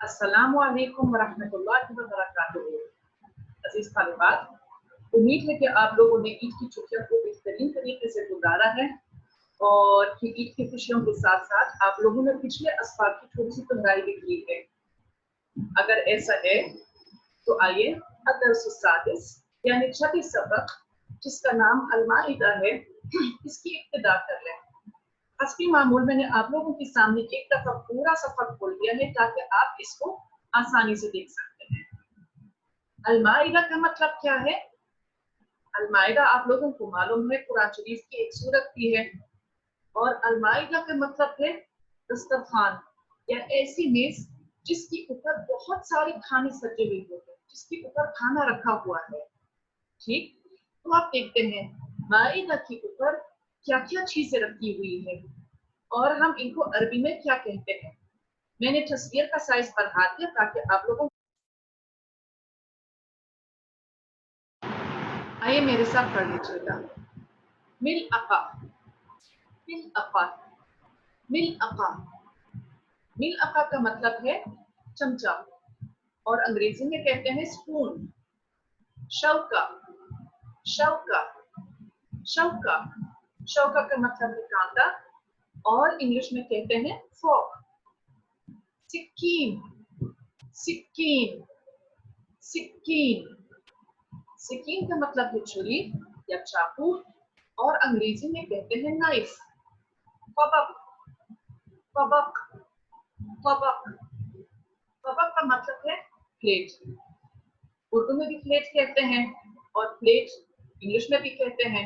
अस्सलामु अलैकुम वरहमतुल्लाहि वबरकातुहू। अजीज तालिबात, उम्मीद है कि आप लोगों ने ईद की छुट्टियों को बेहतरीन तरीके से गुजारा है और कि ईद की खुशियों के साथ साथ आप लोगों ने पिछले असबाब की थोड़ी सी तैयारी भी की है। अगर ऐसा है तो आइए अदरस यानी छठी सबक जिसका नाम अल-माइदा है इसकी इब्तिदा कर लें। हस्बी मामूल मैंने आप लोगों के सामने एक दफा पूरा सफर खोल दिया है ताकि आप इसको आसानी से देख सकते हैं। अल-माइदा का मतलब क्या है? अल-माइदा आप लोगों को मालूम है कुरान शरीफ की एक सूरत भी है और अल-माइदा का मतलब है दस्तरखान या ऐसी मेज जिसके ऊपर बहुत सारे खाने सजे हुए होते हैं, जिसके ऊपर खाना रखा हुआ है। ठीक, तो आप देखते हैं माइदा के ऊपर क्या क्या चीजें रखी हुई है और हम इनको अरबी में क्या कहते हैं। मैंने तस्वीर का साइज बढ़ा दिया ताकि आप लोगों आइए मेरे साथ पढ़ लीजिएगा। मिल अका, मिल अका, मिल अका, मिल अका का मतलब है चमचा और अंग्रेजी में कहते हैं स्पून। शौका, शौका, शौका, शौका का मतलब है कांटा और इंग्लिश में कहते हैं फोक। सिक्कीन, सिक्कीन, सिक्कीन, सिक्कीन का मतलब है छुरी या चाकू और अंग्रेजी में कहते हैं नाइफ। तबक, तबक, तबक, तबक का मतलब है प्लेट। उर्दू में भी प्लेट कहते हैं और प्लेट इंग्लिश में भी कहते हैं,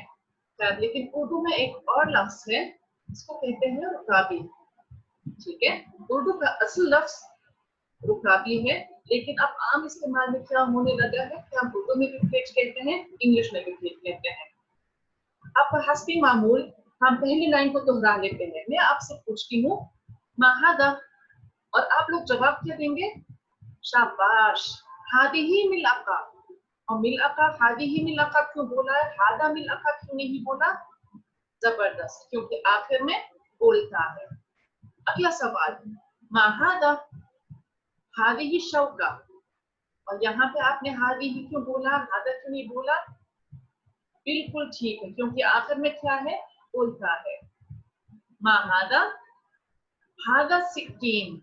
लेकिन उर्दू में एक और लफ्ज है इसको कहते हैं रुकाबी। ठीक है, उर्दू का असल लफ्ज रुकाबी है, लेकिन अब आम इस्तेमाल में क्या होने लगा है कि हम उर्दू में भी प्लेट कहते हैं, इंग्लिश में भी प्लेट कहते हैं। अब हस्बी मामूल हम पहली लाइन को दोहरा लेते हैं। मैं आपसे पूछती हूँ माहादा और आप लोग जवाब क्या देंगे? शाबाश, हादी ही मिलाका। और मिलाका, हादी ही मिलाका क्यों बोला है? हादा मिलाका क्यों नहीं बोला? जबरदस्त, क्योंकि आखिर में बोलता है। अगला सवाल, माहादा, हादी ही शौका, और यहाँ पे आपने हादी ही क्यों बोला, हादा क्यों नहीं बोला? बिल्कुल ठीक है, क्योंकि आखिर में क्या है? बोलता है। माहादा, हादा सिक्कीन,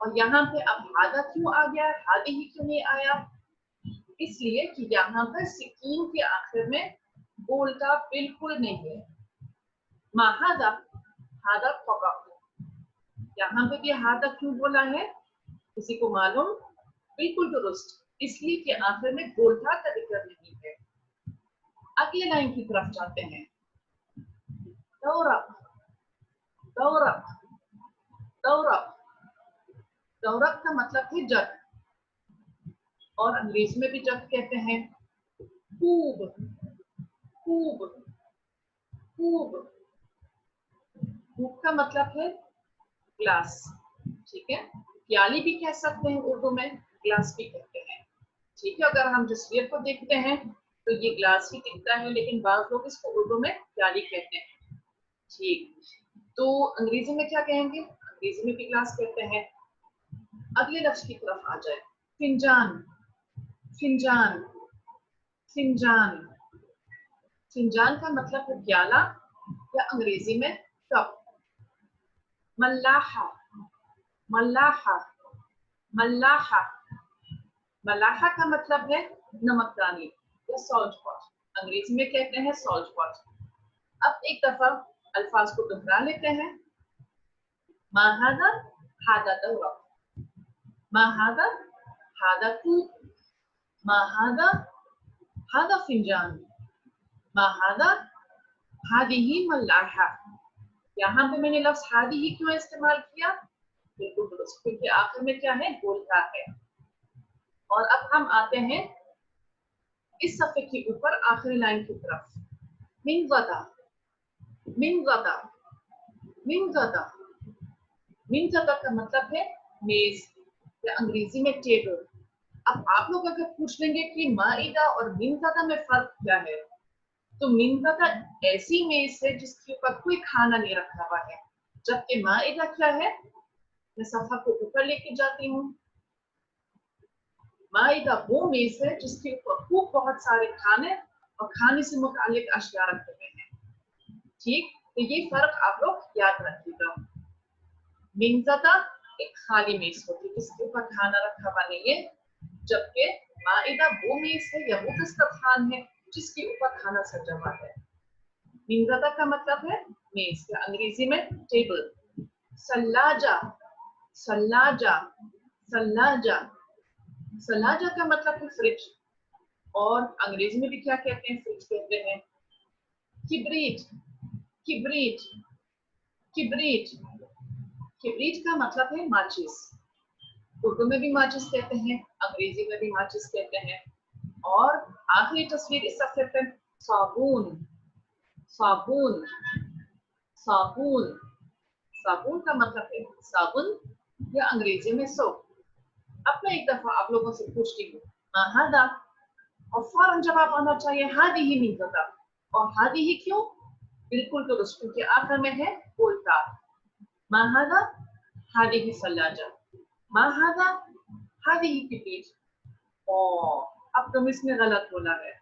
और यहाँ पे अब हादा क्यों आ गया, हादी ही क्यों नहीं आया? इसलिए कि यहाँ पर सिक्कीन के आखिर में बोलता बिल्कुल नहीं है। माहादा, हादा तबक, यहाँ पे भी हादा क्यों बोला है? किसी को मालूम? बिल्कुल दुरुस्त, इसलिए कि आखिर में बोलता का जिक्र नहीं है। अगले लाइन की तरफ जाते हैं। दौरक, दौरक, दौरक, दौरक का मतलब है जग और अंग्रेजी में भी जग कहते हैं। कूब, कूब, कूब, कूब का मतलब है ग्लास। ठीक है, प्याली भी कह सकते हैं, उर्दू में ग्लास भी कहते हैं। ठीक है, अगर हम तस्वीर को देखते हैं तो ये ग्लास ही दिखता है, लेकिन बाज़ लोग इसको उर्दू में प्याली कहते हैं। ठीक, तो अंग्रेजी में क्या कहेंगे? अंग्रेजी में भी ग्लास कहते हैं। अगले लफ्ज की तरफ आ जाए। फिंजान, फिंजान, फिंजान, फिंजान का मतलब है प्याला या अंग्रेजी में कप। मल्लाहा, मल्लाहा, मल्लाहा, मल्लाहा का मतलब है नमकदानी या सॉल्ट पॉट, अंग्रेजी में कहते हैं सॉल्ट पॉट। अब एक दफा अल्फाज को दोहरा लेते हैं। माहादा, हादा दौरक, माहादा, हादा कूब, माहादा, हादा फिंजान, माहादा, हादी ही मल्लाहा। यहाँ पे मैंने लफ्ज हादी ही क्यों इस्तेमाल किया? बिल्कुल दुरुस्त, क्योंकि आखिर में क्या है? बोलता है। और अब हम आते हैं इस सफ़े के ऊपर आखिरी लाइन की तरफ। मिनज़दा, मिनज़दा, मिनज़दा, मिनज़दा का मतलब है मेज या अंग्रेजी में टेबल। अब आप लोग अगर पूछ लेंगे कि माइदा और मिनज़दा में फर्क क्या है, तो मिनज़दा ऐसी मेज है जिसके ऊपर कोई खाना नहीं रखा हुआ है, जबकि माइदा क्या है? मैं सफा को ऊपर लेके जाती हूँ। माइदा वो मेज है जिसके ऊपर खूब बहुत सारे खाने और खाने से मुतालिक अशिया रखे हुए हैं। ठीक, तो ये फर्क आप लोग याद रखिएगा। मिंज़दा एक खाली मेज होती है जिसके ऊपर खाना रखा हुआ नहीं है, जबकि माइदा वो मेज है या वो दस्तरखान है जिसके ऊपर खाना सजा हुआ है। मिंज़दा का मतलब है मेज या अंग्रेजी में टेबल। सल्लाजा, सल्लाजा, सल्लाजा, सल्लाजा का मतलब है फ्रिज, और अंग्रेजी में भी क्या कहते हैं, फ्रिज कहते हैं। किब्रीट, किब्रीट, किब्रीट, किब्रीट का मतलब है माचिस। उर्दू में भी माचिस कहते हैं, अंग्रेजी में भी माचिस कहते हैं। और आखिरी तस्वीर इस सफे पे साबुन, साबुन, साबुन, साबुन का मतलब है साबुन या अंग्रेजी में सोप। अब मैं एक दफा आप लोगों से पूछती हूँ माहादा, और फौरन जवाब आना चाहिए हादी ही मिंज़दा। और हादी ही क्यों? बिल्कुल दुरुस्त, क्योंकि आखिर में है बोलता। माहादा हादी ही सल्लाजा, माहादा हादी ही किब्रीट। और अब तुम इसमें गलत बोला है,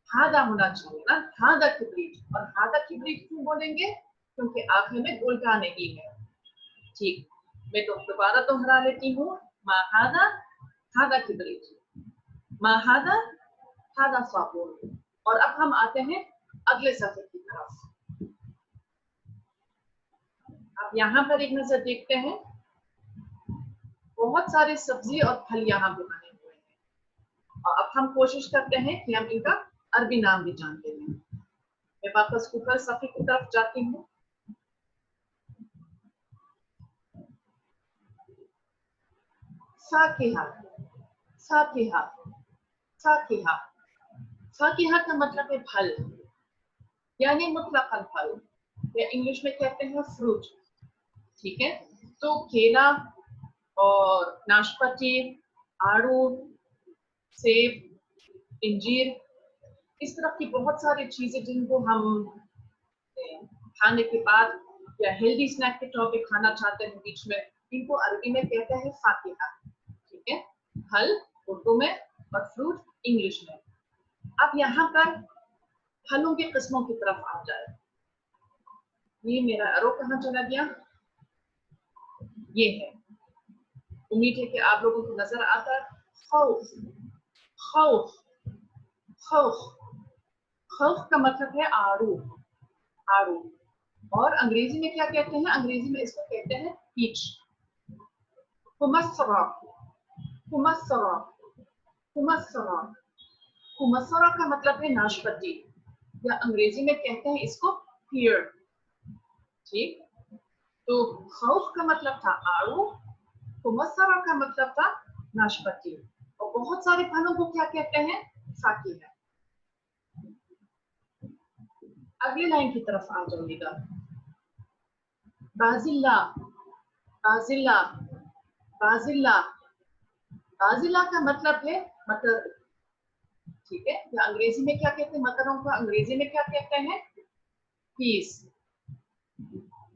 हादा होना चाहिए ना, हादा किब्रीट। और हादा किब्रीट क्यों बोलेंगे? क्योंकि आखिर में उल्टा नहीं है। ठीक, मैं तो दोबारा दोहरा लेती हूँ। माहादा हादा किब्रीट, माहादा हादा साबुन। और अब हम आते हैं अगले सफे की तरफ। अब यहाँ पर एक नजर देखते हैं। बहुत सारे सब्जी और फल यहाँ पे बने हुए हैं, और अब हम कोशिश करते हैं कि हम इनका अरबी नाम भी जानते हैं। मैं वापस ऊपर सफे की तरफ जाती हूँ। फाकिहा, फाकिहा, फाकिहा, फाकिहा का मतलब है फल, यानी मुतलकन फल, या इंग्लिश में कहते हैं फ्रूट। ठीक है, तो केला और नाशपाती, आड़ू, सेब, इंजीर, इस तरह की बहुत सारी चीजें जिनको हम खाने के बाद या हेल्दी स्नैक के तौर पे खाना चाहते हैं बीच में, इनको अरबी में कहते हैं फाकिहा। ठीक है, फल उर्दू में और फ्रूट इंग्लिश में। अब यहाँ पर फलों की किस्मों की तरफ आ जाए। ये मेरा एरो कहाँ चला गया? ये है, उम्मीद है कि आप लोगों को नजर आता है। खौफ, खौफ, खौफ, खौफ का मतलब है आड़ू, आड़ू। और अंग्रेजी में क्या कहते हैं? अंग्रेजी में इसको कहते हैं पीच। कुमस्सरा, कुमस्सरा, कुमस्सरा, कुमस्सरा का मतलब है नाशपाती, या अंग्रेजी में कहते हैं इसको पीयर। ठीक, तो खौफ का मतलब था आड़ू, कुमस्सरा का मतलब था नाशपाती, और बहुत सारे फलों को क्या कहते हैं? फाकीहा। अगली लाइन की तरफ आ जाइएगा। बाजिल्ला, बाजिल्ला, बाजिल्ला, बाजिल्ला का मतलब है मटर। ठीक है, या अंग्रेजी में क्या कहते हैं मटरों को? अंग्रेजी में क्या कहते हैं? पीस।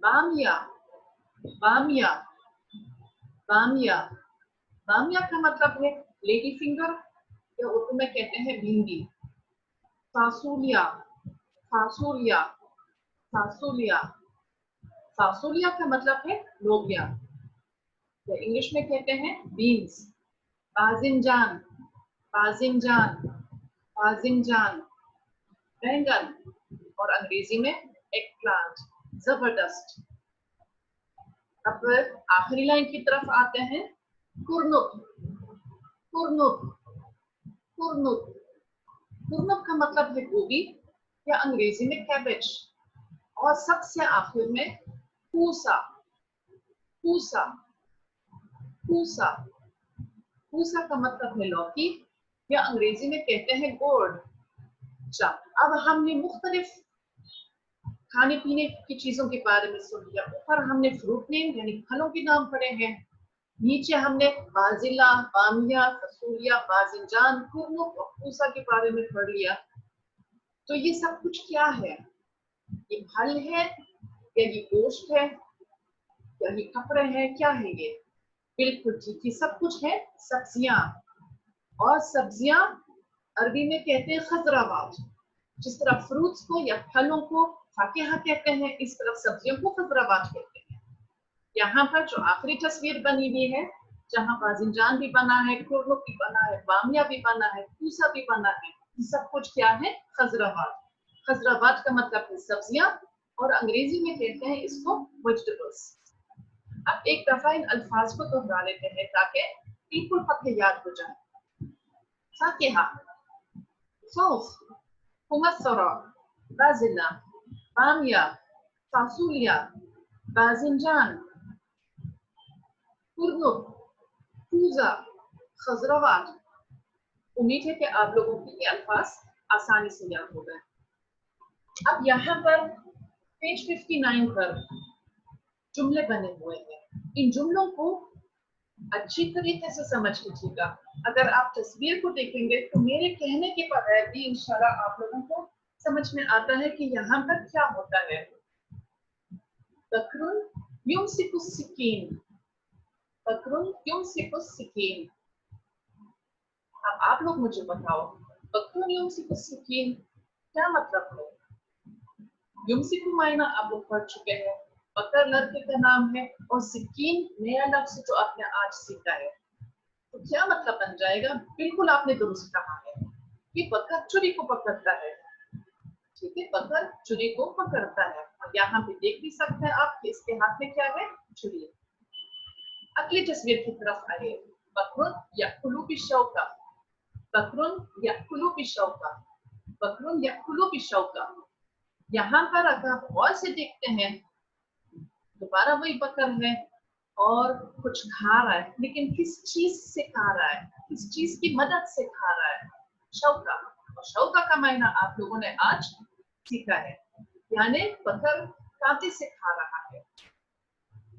बामिया, बामिया, बामिया, बामिया का मतलब है लेडी फिंगर, या उर्दू में कहते हैं भिंडी। फासूलिया, फासूलिया, फासूलिया, फासूलिया का मतलब है लोबिया, या इंग्लिश में कहते हैं बीन्स। बाजिंजान, बाजिंजान, बाजिंजान, बैंगन, और अंग्रेजी में एग प्लांट। जबरदस्त। अब आखिरी लाइन की तरफ आते हैं। कुरनुक, कुरनुक, कुरनुक, कुरनुक का मतलब है गोभी, या अंग्रेजी में कैबेज। और सबसे आखिर में पूसा, पूसा, पूसा, पूसा का मतलब है लौकी, या अंग्रेजी में कहते हैं गोर्ड। अच्छा, अब हमने मुख्तलिफ खाने पीने की चीजों के बारे में सुन लिया। ऊपर हमने फ्रूट नेम यानी फलों के नाम पढ़े हैं, नीचे हमने बाजिला, बामिया, फसूलिया, बाजिंजान, कुरनुक और पूसा के बारे में पढ़ लिया। तो ये सब कुछ क्या है? ये फल है या ये गोश्त है? यही कपड़े हैं, क्या है ये? बिल्कुल ठीक, ये सब कुछ है सब्जियां, और सब्जियां अरबी में कहते हैं खजरावात। जिस तरह फ्रूट्स को या फलों को फाकिहा कहते हैं, इस तरह सब्जियों को खजरावात कहते हैं। यहाँ पर जो आखिरी तस्वीर बनी हुई है, जहाँ बाजिंजान भी बना है, कुरनुक भी बना है, बामिया भी बना है, कूसा भी बना है, ये सब कुछ क्या है? खजरावात। खजरावात का मतलब है सब्जियां, और अंग्रेजी में कहते हैं इसको वेजिटेबल्स। अब एक दफा इन अल्फाज को दोहरा लेते हैं ताकि बिल्कुल पक्के याद हो जाए। फाकिहा, खौफ, हुमसरा, बाजिला, बामिया, फासूलिया, बाजिंजान, कुरनुक, कूजा, खजरावात। उम्मीद है कि आप लोगों को ये अल्फाज आसानी से याद हो गए। अब यहाँ पर पेज 59 पर जुमले बने हुए हैं। इन जुमलों को अच्छी तरीके से समझ लीजिएगा। अगर आप तस्वीर को देखेंगे तो मेरे कहने के बगैर भी इंशाल्लाह आप लोगों को समझ में आता है कि यहाँ पर क्या होता है। बकरुन युमसिकु सिकीन, बकरुन युमसिकु सिकीन। अब आप लोग मुझे बताओ, बकरुन युमसिकु सिकीन क्या मतलब है? युमसिकु मायना आप लोग पढ़ चुके हैं, बकर लड़के का नाम है, और सिकीन नया लफ्ज जो आपने आज सीखा है। तो क्या मतलब बन जाएगा? बिल्कुल आपने दुरुस्त कहा है कि बकर चुरी को पकड़ता है। ठीक है, बकर चुरी को पकड़ता है। और यहाँ पे देख भी सकते हैं आप कि इसके हाथ में क्या है? चुरी। अगली तस्वीर की तरफ आइए। बकरुन यअकुलु बिशौका, बकरुन यअकुलु बिशौका, बकरुन यअकुलु बिशौका। यहाँ पर अगर आप गौर से देखते हैं, दोबारा वही बकर है और कुछ खा रहा है, लेकिन किस चीज से खा रहा है? किस चीज की मदद से खा रहा है? शौका। और शौका का मायना आप लोगों ने आज सीखा है, यानी बकर कांटे से खा रहा है।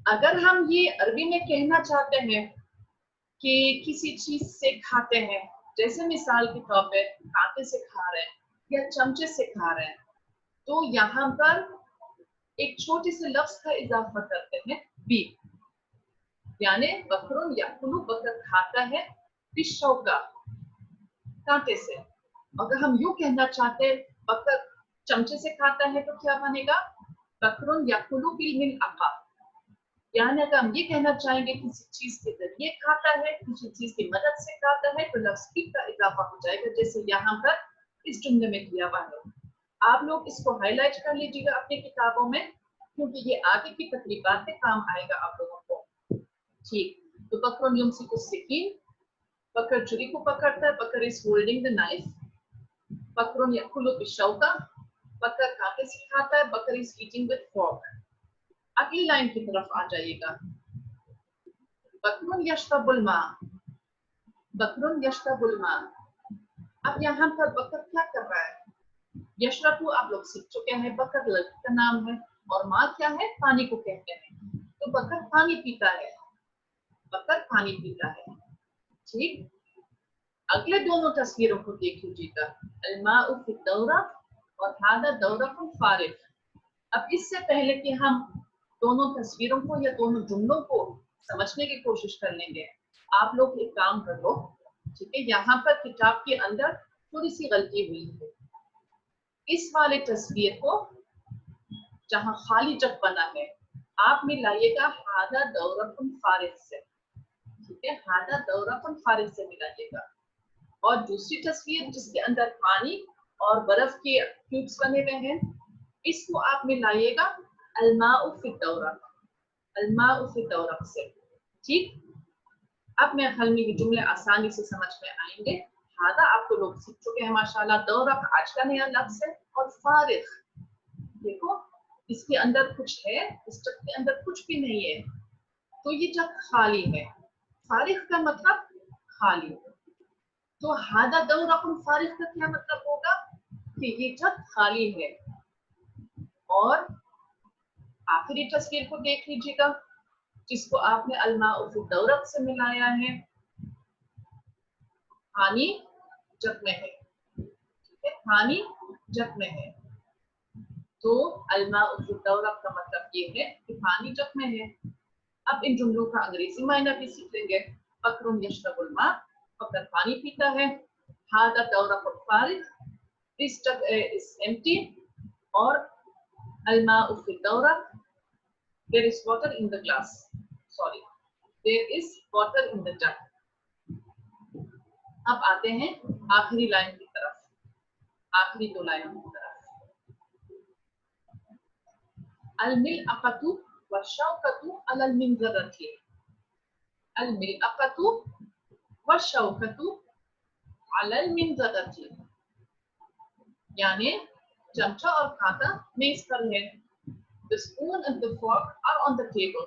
अगर हम ये अरबी में कहना चाहते हैं कि किसी चीज से खाते हैं, जैसे मिसाल के तौर पे कांटे से खा रहे हैं या चमचे से खा रहे हैं, तो यहाँ पर एक छोटे से लफ्ज का इजाफा करते हैं बी, यानी बकरुन यअकुलु, बकर खाता है, बिशौका, कांटे से। अगर हम यूं कहना चाहते हैं बकर चमचे से खाता है तो क्या बनेगा? बकरुन यअकुलु बिलमिलअका। यानी अगर हम ये कहना चाहेंगे किसी चीज के जरिए खाता है, किसी चीज की मदद से खाता है, तो लफ्ज बी का इजाफा हो जाएगा, जैसे यहाँ पर इस जुमले में किया हुआ है। आप लोग इसको हाईलाइट कर लीजिएगा अपनी किताबों में, क्योंकि ये आगे की तकरीबात में काम आएगा आप लोगों को। ठीक, तो बकरुन युमसिकु सिकीन, बकर छुरी को पकड़ता है, बकर इज होल्डिंग द नाइफ। बकरुन यअकुलु बिशौका, बकर कांटे से खाता है, बकर इज ईटिंग विद फॉर्क। अगली लाइन की तरफ आ जाइएगा। बकरुन यशरबुल मा, बकरुन यशरबुल मा। अब यहाँ पर बकर क्या कर रहा है? यशरबु आप लोग सीख चुके हैं, बकर लड़की का नाम है, और माँ क्या है? पानी को कहते हैं। तो बकर पानी पीता है, बकर पानी पीता है। ठीक, अगले दोनों तस्वीरों को देख लीजिएगा। अलमाउ फी दौरा और हादा दौरकुन फारिग। अब इससे पहले कि हम दोनों तस्वीरों को या दोनों जुमलों को समझने की कोशिश कर लेंगे, आप लोग एक काम कर लो। ठीक है, यहाँ पर किताब के अंदर थोड़ी सी गलती हुई है। इस वाले तस्वीर को जहाँ खाली जग बना है, आप मिलाइएगा हादा दौरकुन फारिग से। ठीक है, हादा दौरकुन फारिग से मिलाइएगा। और दूसरी तस्वीर जिसके अंदर पानी और बर्फ के क्यूब्स बने हुए हैं, इसको आप मिलाइएगा अलमाउ फी दौरक, अलमाउ फी दौरक से। ठीक, अब मैं हल में ये जुमले आसानी से समझ में आएंगे। हादा आपको लोग सीख चुके हैं माशाल्लाह, दौरक आज का नया लफ्ज है, और फारिग देखो इसके अंदर कुछ है, इस जग के अंदर कुछ भी नहीं है, तो ये जग खाली है। फारिग का मतलब खाली। तो हादा दौरकुन फारिग का क्या मतलब होगा? कि ये जग खाली है। और आखिरी तस्वीर को देख लीजिएगा, जिसको आपने अलमाउ फी दौरक से मिलाया है। पानी जग में है, ठीक है, पानी जग में है। तो अलमाउ फी दौरक का मतलब ये है कि पानी जग में है। अब इन जुमलों का अंग्रेजी मायना भी सीख लेंगे। बकरुन यशरबुल मा, बकर पानी पीता है। हादा दौरकुल फारिग, this jug is empty. और अलमाउ फी दौरक, there is water in the glass. Sorry, there is water in the jug. अब आते हैं आखिरी लाइन की तरफ, आखिरी दो लाइनों की तरफ। अल-मिलअक़तु वश-शौकतु अलल मिनज़रति, अल-मिलअक़तु वश-शौकतु अलल मिनज़रति, यानी चमचा और कांटा मेज पर है। The spoon and the fork are on the table.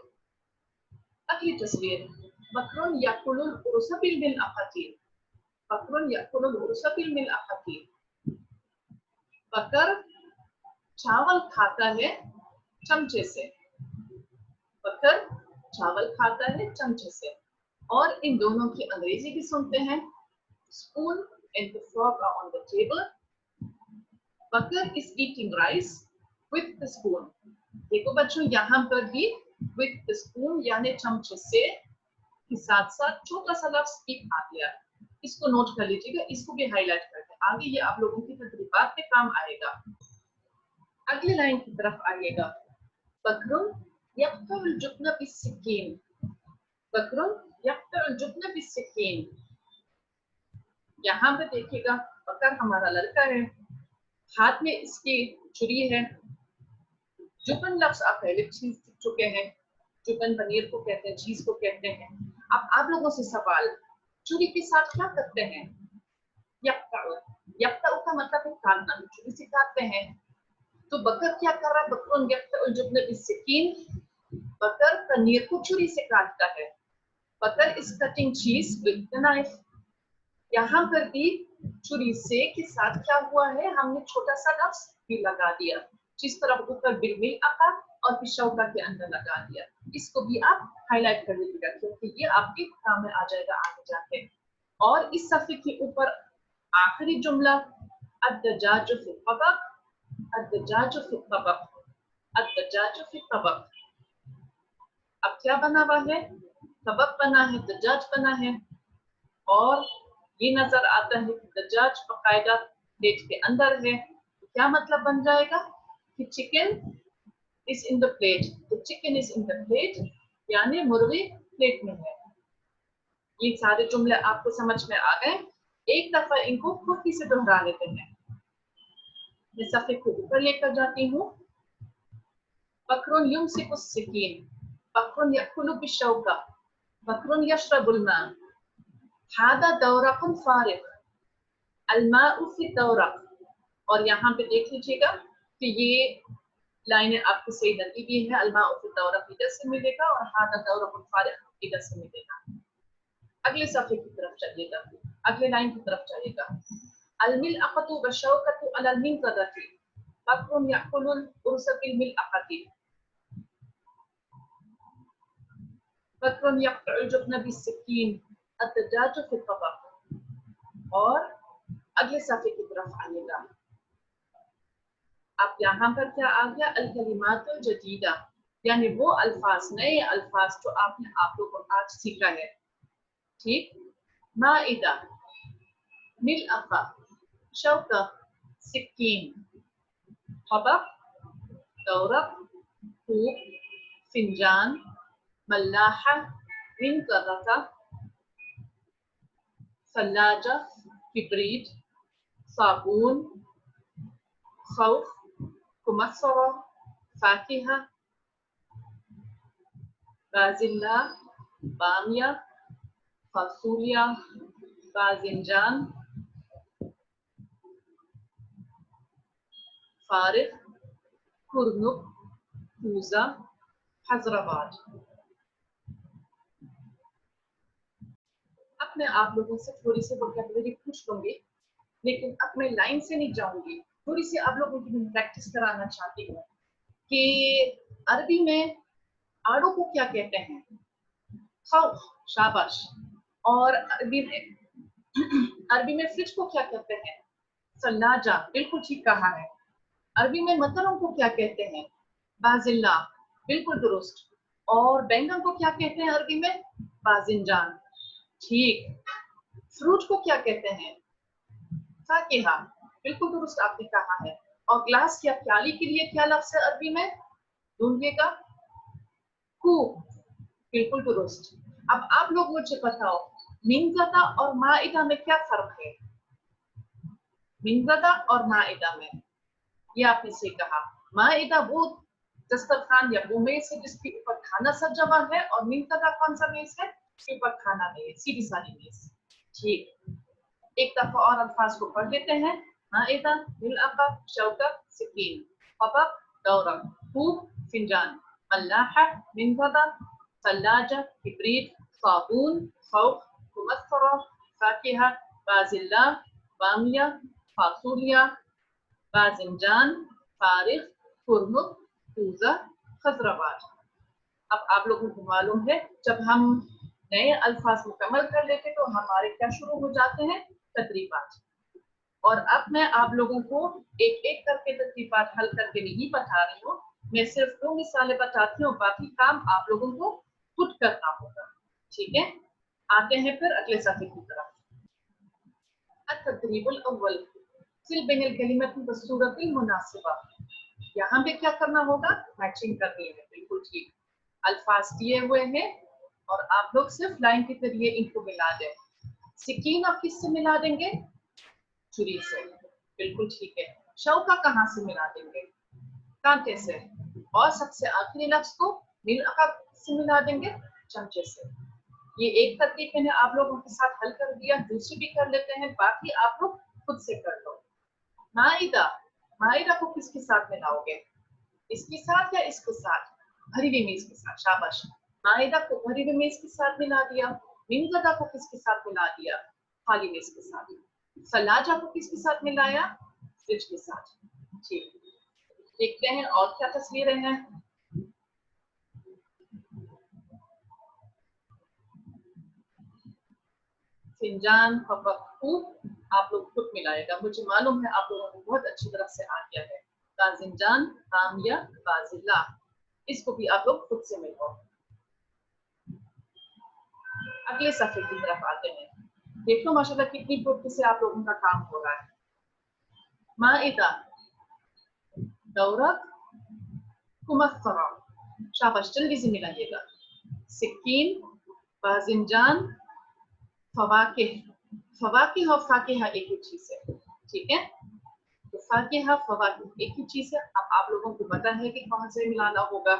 अगली तस्वीर, बकरुन याकुलुल उरुसा बिल मिलअक़ति, बकरुन याकुलुल उरुसा बिल मिलअक़ति, बकर चावल खाता है चमचे से, बकर चावल खाता है चमचे से। और इन दोनों की अंग्रेजी भी सुनते हैं। Spoon and the fork are on the table. Bakar is eating rice with the spoon. देखो बच्चों, यहाँ पर भी with the spoon यानी चमचे से के साथ साथ छोटा सा लफ्ज भी आ गया। इसको नोट कर लीजिएगा, इसको भी हाईलाइट करते हैं, आगे ये आप लोगों की तदरीबात में काम आएगा। अगली लाइन की तरफ आइएगा। बकरुन यक़तउल जुब्न बिस्सिकीन, बकरुन यक़तउल जुब्न बिस्सिकीन। यहाँ पे देखिएगा, बकर हमारा लड़का है, हाथ में इसकी छुरी है। जुबन लफ्ज आप पहले सीख चुके हैं, जुबन पनीर को कहते हैं, चीज को कहते हैं। अब आप लोगों से सवाल, छुरी के साथ क्या करते हैं? यक़तउ, यक़तउ का मतलब है काटना, छुरी से काटते हैं। तो बकर क्या कर रहा है? बकरुन यक़तउल जुब्न बिस्सिकीन, बकर पनीर को छुरी से काटता है। बकर इज कटिंग चीज विद द नाइफ। यहाँ पर भी छुरी से के साथ क्या हुआ है, हमने छोटा सा लफ्ज भी लगा दिया, जिस तरह ऊपर बिल आका और फिर शौका के अंदर लगा दिया। इसको भी आप हाईलाइट कर लीजिएगा, क्योंकि ये आपके काम में आ जाएगा आगे जाके। और इस सफ़े के ऊपर आखिरी जुमला, अद-दजाजु फी तबक, अद-दजाजु फी तबक, अद-दजाजु फी तबक। अब क्या बना हुआ है? तबक बना है, दजाज बना है, और ये नजर आता है कि दजाज बकायदा प्लेट के अंदर है। क्या मतलब बन जाएगा कि chicken is in the plate, the chicken is in the plate, यानी मुर्गी प्लेट में है। ये सारे जुमले आपको समझ में आ गए। एक दफा इनको खुद से दोहरा लेते हैं। मैं सफ़े को ऊपर लेकर जाती हूँ। बकरुन युमसिकु सिकीन, बकरुन यअकुलु बिशौका, बकरुन यशरबुल मा, हादा दौरकुन फारिग, अलमाउ फी दौरक। और यहाँ पे देख लीजिएगा कि ये लाइनें आपको सही लगी भी है। अलमाउ फी दौरक इधर से मिलेगा और हादा दौरकुन फारिग इधर से मिलेगा। अगले सफ़े की तरफ चलिएगा, अगले लाइन की तरफ चलिएगा। अल-मिलअक़तु वश-शौकतु अलल मिनज़रति, बकरुन यअकुलुल उरुसा बिल मिलअक़ति, बकरुन यक़तउल जुब्न बिस्सिकीन, अद-दजाजु फी तबक। और अगले सफ़े की तरफ आइएगा। अब यहाँ पर क्या आ गया? अल-कलिमातुल जदीदा, यानी वो अल्फाज, नए अल्फाज जो आपने आप लोगों को आज सीखा है। ठीक, माइदा, मिलअक़ा, शौका, सिक्कीन, तबक, दौरक, कूब, फिंजान, मल्लाहा, मिनज़रता, सल्लाजा, किबरीट, साबुन, खौफ, कुमस्सरा, फाकिहा, बाजिल्ला, बामिया, फासूलिया, बाजिंजान, फारिग, कुरनुक, कूजा, हैदराबाद। अब मैं आप लोगों से थोड़ी सी वोकैबुलरी पूछ लूंगी, लेकिन अब मैं लाइन से नहीं जाऊंगी, थोड़ी सी आप लोगों की मैं प्रैक्टिस कराना चाहती हूँ कि अरबी में आड़ू को क्या कहते हैं? खौफ, शाबाश। और अरबी में फ्रिज को क्या कहते हैं? सल्लाजा, बिल्कुल ठीक कहा है। अरबी में मतरों को क्या कहते हैं? बाजिल्ला, बिल्कुल दुरुस्त। और बैंगन को क्या कहते हैं अरबी में? बाजिंजान। ठीक। फ्रूट को क्या कहते हैं? फाकिहा। बिल्कुल दुरुस्त आपने कहा है। और ग्लास या प्याली के लिए क्या लफ्ज है अरबी में? ढूंढिएगा। कूप। बिल्कुल दुरुस्त। अब आप लोग मुझे बताओ, मिंज़दा और माइदा में क्या फर्क है? मिंज़दा और माइदा में, ये आपने से कहा। माइदा वो दस्तरखान या वो मेज है जिसके ऊपर खाना सजा हुआ है, और मिंज़दा कौन सा मेज है? इसके ऊपर खाना नहीं है, सीधी सादी मेज। ठीक। एक दफा और अल्फाज को पढ़ लेते हैं। माइदा, मिलअका, शौका, सकीन, तबक, दौरा, कूब, फिंजान, मल्लाहा, मिंज़दा, सल्लाजा, किब्रीत, साबुन, खौफ, मुमस्सरा, फाकिहा, बाजिल्ला, बामिया, फासूलिया, बाजिंजान, फारिग, कुरमुक, कूजा, खजराबाद। अब आप लोगों को मालूम है, जब हम नए अल्फाज मुकम्मल कर लेते तो हमारे क्या शुरू हो जाते हैं? तदरीबात। और अब मैं आप लोगों को एक एक करके तदरीबात हल करके नहीं बता रही हूँ, मैं सिर्फ 2 मिसालें बताती हूँ, बाकी काम आप लोगों को खुद करना होगा। ठीक है, आते हैं फिर अगले सफ़े की तरफ। अत-तदरीबुल अव्वल, सिल बैनल कलिमति वस्सूरतिल मुनासिबा। यहाँ पे क्या करना होगा? मैचिंग करनी है। बिल्कुल ठीक। अल्फाज दिए हुए हैं और आप लोग सिर्फ लाइन के जरिए इनको मिला दें। सिकीन आप किससे मिला देंगे? छुरी से। बिल्कुल ठीक है। शौका कहाँ से मिला देंगे? कांटे से। और सबसे आखिरी लफ्ज को मिलअका से मिला देंगे? चमचे से। ये एक तरकीब मैंने आप लोगों के साथ हल कर दिया, दूसरी भी कर लेते हैं, बाकी आप लोग खुद से कर लो। माइदा, माइदा को किसके साथ मिलाओगे? इसके साथ या इसके साथ? भरी हुई मेज के साथ। शाबाश। माइदा को भरी हुई मेज के साथ मिला दिया। मिंज़दा को किसके साथ मिला दिया? खाली मेज के साथ। सलाजा को किसके साथ मिलाया? फ्रिज के साथ। ठीक। देखते हैं और क्या तस्वीरें हैं। फिंजान, खूब, आप लोग खुद मिलाएगा। मुझे मालूम है आप लोगों को बहुत अच्छी तरह से आ गया है। बाजिंजान, बामिया, बाजिल्ला, इसको भी आप लोग खुद से मिलाओ। अगले सफ़े की तरफ आते हैं। देख लो माशाल्लाह कितनी फुर्ती से आप लोगों का काम हो रहा है। माइदा, दौरक, कुमस्सरा, शाबाश, जल्दी से मिलाइएगा। सिक्कीन, बाजिंजान, फवाकिह। फवाकिह और फाकिहा एक ही चीज है। ठीक है, तो फाकिहा फवाकिह एक ही चीज है। अब आप लोगों को पता है कि कौन से मिलाना होगा।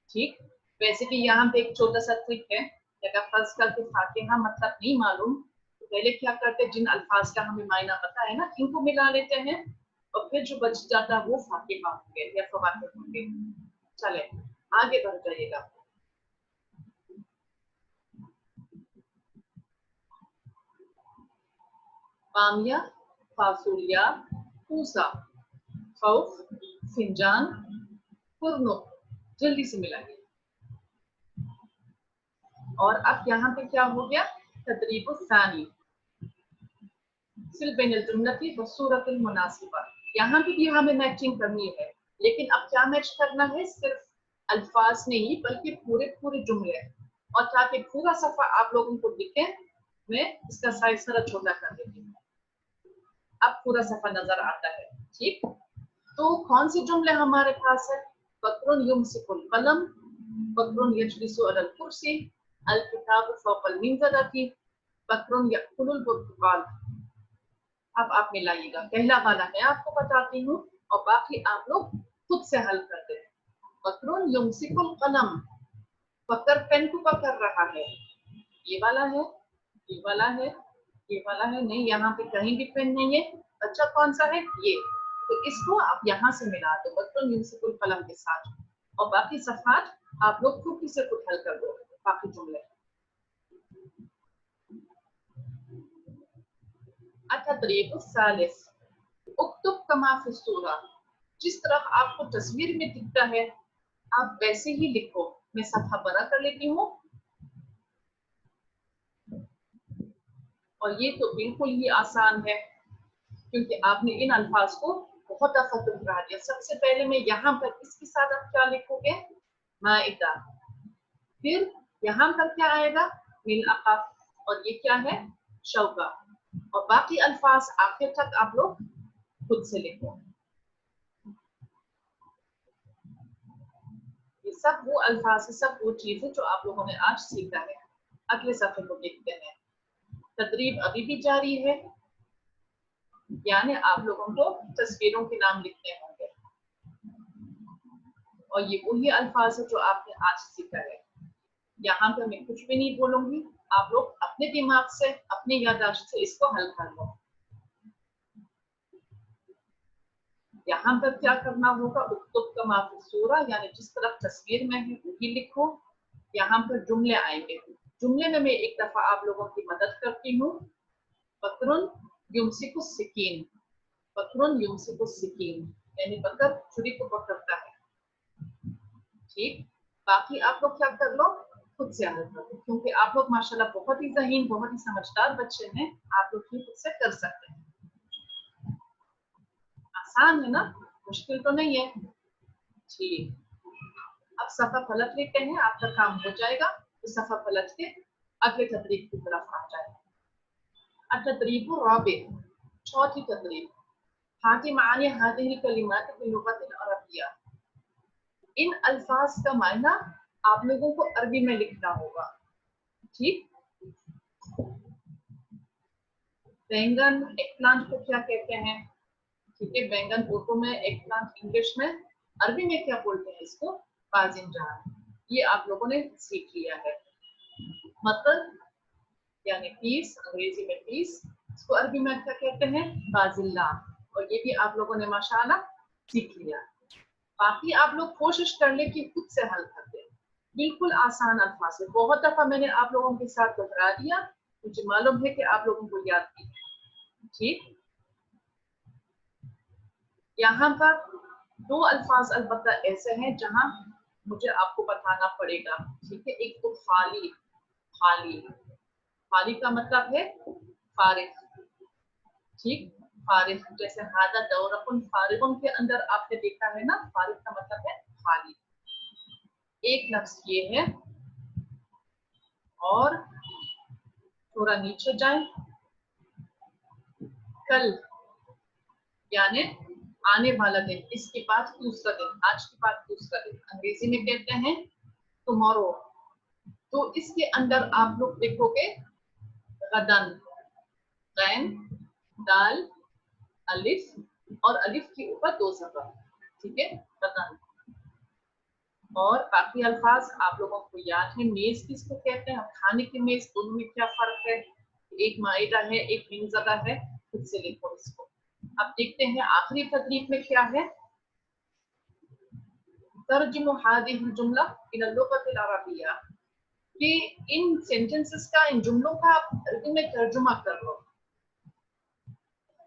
ठीक। वैसे भी यहाँ पे एक छोटा सा ट्रिक है, अगर फर्ज करके फाकिहा मतलब नहीं मालूम तो पहले क्या करते, जिन अल्फाज का हमें मायना पता है ना, इनको मिला लेते हैं, और फिर जो बच जाता है वो फाकिहा होंगे या फवाकिह होंगे। चले आगे बढ़ जाइएगा। बामिया, फासूलिया, पूसा, खौफ, फिंजान, कुरनो, जल्दी से मिलाइए। और अब यहाँ पे क्या हो गया? तदरीब सानी, सिल बैनल जुमलती व सूरतिल मुनासिबा। यहाँ पे भी हमें मैचिंग करनी है, लेकिन अब क्या मैच करना है? सिर्फ अल्फाज नहीं बल्कि पूरे पूरे जुमले। और ताकि पूरा सफा आप लोगों को दिखे, मैं इसका साइज थोड़ा छोटा कर देती हूँ। अब पूरा सफा नजर आता है। ठीक, तो कौन से जुमले हमारे पास है? बकरुन युमसिकुल कलम, बकरुन यजलिसु अलल कुर्सी, अल किताब फौकल मिंज़दती, बकरुन यअकुलुल बुर्तुकाल। अब आप मिलाइएगा। पहला वाला मैं आपको बताती हूँ और बाकी आप लोग खुद से हल कर दें। बकरुन युमसिकुल कलम, बकर पेन को पकड़ रहा है। ये वाला है, ये वाला है, ये वाला है, नहीं यहाँ पे कहीं भी पेन नहीं है। अच्छा कौन सा है? ये। तो इसको आप यहाँ से मिला दो बकरुन युमसिकुल कलम के साथ, और बाकी सफात आप लोग खुद से खुद हल कर दो बाकी जुमले। अत-तदरीब सालिस, उक्तुब कमा फी सूरा, जिस तरह आपको तस्वीर में दिखता है आप वैसे ही लिखो। मैं सफा बड़ा कर लेती हूँ। और ये तो बिल्कुल ही आसान है, क्योंकि आपने इन अल्फाज को बहुत दफा दोहरा दिया। सबसे पहले मैं यहाँ पर इसके साथ आप क्या लिखोगे? माइदा, फिर यहाँ पर क्या आएगा, मिल अकाफ, और ये क्या है, शौका। और बाकी अल्फाज आखिर तक आप लोग खुद से लिखो। ये सब वो अल्फाज है, सब वो चीजें जो आप लोगों ने आज सीखा है। अगले सफे को देखते हैं। तदरीब अभी भी जारी है, यानी आप लोगों को तस्वीरों के नाम लिखने होंगे, और ये वही अल्फाज है जो आपने आज सीखा है। यहाँ पे मैं कुछ भी नहीं बोलूंगी, आप लोग अपने दिमाग से, अपनी याददाश्त से इसको हल कर लो। यहाँ पर क्या करना होगा, उक्तुब का माफी सूरा, यानी जिस तरफ तस्वीर में है वही लिखो। यहाँ पर जुमले आएंगे, जुमले में मैं एक दफा आप लोगों की मदद करती हूँ। बकरुन युमसिकु सिकीन, बकरुन युमसिकु सिकीन, यानी बकर छुरी को पकड़ता है। ठीक, बाकी आप लोग क्या कर लो, खुद से हल कर लो, क्योंकि आप लोग माशाल्लाह बहुत ही ज़हीन, बहुत ही समझदार बच्चे हैं, आप लोग खुद से कर सकते हैं। आसान है ना, मुश्किल तो नहीं है। ठीक, अब सफा पलट लेते हैं, आपका काम हो जाएगा। तो सफा पलट के अगले तदरीब की तरफ आ जाए। तदरीब राबि, चौथी तदरीब, हाथी मानी हादिही कलिमात बिल लुगतिल अरबिया। इन अल्फाज का मायना आप लोगों को अरबी में लिखना होगा। ठीक, बैंगन, एगप्लांट को क्या कहते हैं? ठीक है, बैंगन उर्दू में, एगप्लांट इंग्लिश में, अरबी में क्या बोलते हैं इसको, बाजिंजान। ये आप लोगों ने सीख लिया है। मतलब यानी पीस, अंग्रेजी में पीस, इसको अरबी में क्या कहते हैं, बाजिल्ला। और ये भी आप लोगों ने माशाल्लाह सीख लिया। बाकी आप लोग कोशिश कर ले कि खुद से हल कर दे, बिल्कुल आसान अल्फाज है। बहुत दफा मैंने आप लोगों के साथ दोहरा दिया, मुझे मालूम है कि आप लोगों को याद भी है। ठीक, यहाँ पर दो अल्फाज अलबत्ता ऐसे हैं जहां मुझे आपको बताना पड़ेगा। ठीक है, एक तो खाली, खाली, खाली का मतलब है फारिग। ठीक, फारिग, जैसे हादा दौरकुन फारिगुन के अंदर आपने देखा है ना, फारिग का मतलब है खाली। एक लफ्ज ये है, और थोड़ा नीचे जाए, कल यानी आने वाला दिन, इसके बाद दूसरा दिन, आज के बाद दूसरा दिन, अंग्रेजी में कहते हैं टुमारो। तो इसके अंदर आप लोग देखोगे गदन, गैन, दाल, अलिफ, और अलिफ के ऊपर दो ज़बर। ठीक है, गदन। और बाकी अल्फाज आप लोगों को याद है। मेज किसको कहते हैं, खाने की मेज, दोनों में क्या फर्क है? एक माइदा है, एक मिंजदा है। खुद से लिखो इसको। अब देखते हैं आखिरी तदरीब में क्या है। तर्जुमु हादिहिल जुमला इला लुगतिल अरबिया, कि इन सेंटेंसेस का, इन जुमलों का आप अरबी में तर्जुमा कर लो।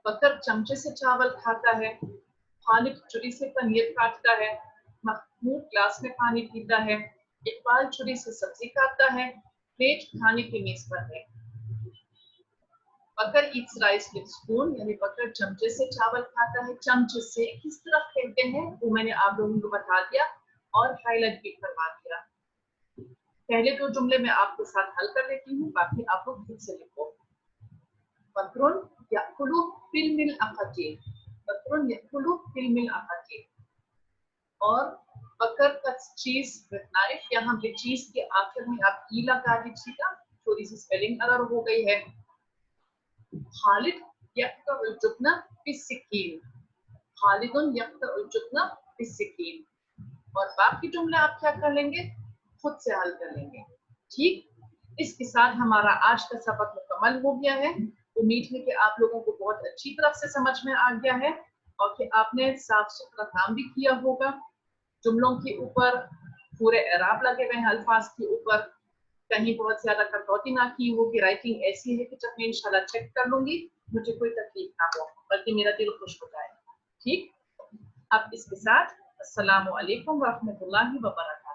बकर चमचे से चावल खाता है, खालिद छुरी से पनीर काटता है, महमूद ग्लास में पानी पीता है, इकबाल छुरी से सब्जी काटता है, प्लेट खाने की मेज पर है। बकर ईट्स राइस विद स्पून, यानी बकर चमचे से चावल खाता है। चमचे से किस तरफ कहते हैं वो मैंने आप लोगों को बता दिया और हाईलाइट भी करवा दिया। पहले दो जुमले मैं आपके साथ हल कर लेती हूँ, बाकी आप लोग खुद से लिखो। बकरुन याकुलु फिल मिल अखती, बकरुन याकुलु फिल मिल अखती। और बकर कट्स चीज विद नाइफ, यहाँ पे चीज के आखिर में आप ई लगा दीजिएगा, थोड़ी सी स्पेलिंग एरर हो गई है। खालिद यक्तुल जुबना बिस्सिकीन, खालिदुन यक्तुल जुबना बिस्सिकीन। और बाकी जुमले आप क्या कर लेंगे, खुद से हल कर लेंगे। ठीक, इसके साथ हमारा आज का सबक मुकम्मल हो गया है। उम्मीद है कि आप लोगों को बहुत अच्छी तरह से समझ में आ गया है, और कि आपने साफ सुथरा काम भी किया होगा। जुमलों के ऊपर पूरे एराब लगे हुए हैं, अल्फाज के ऊपर कहीं बहुत ज्यादा कटौती ना की होगी। राइटिंग ऐसी है कि जब मैं इंशाल्लाह चेक कर लूंगी मुझे कोई तकलीफ ना हो, बल्कि मेरा दिल खुश हो जाएगा। ठीक, अब इसके साथ अस्सलामु अलैकुम व रहमतुल्लाहि व बरकातहू।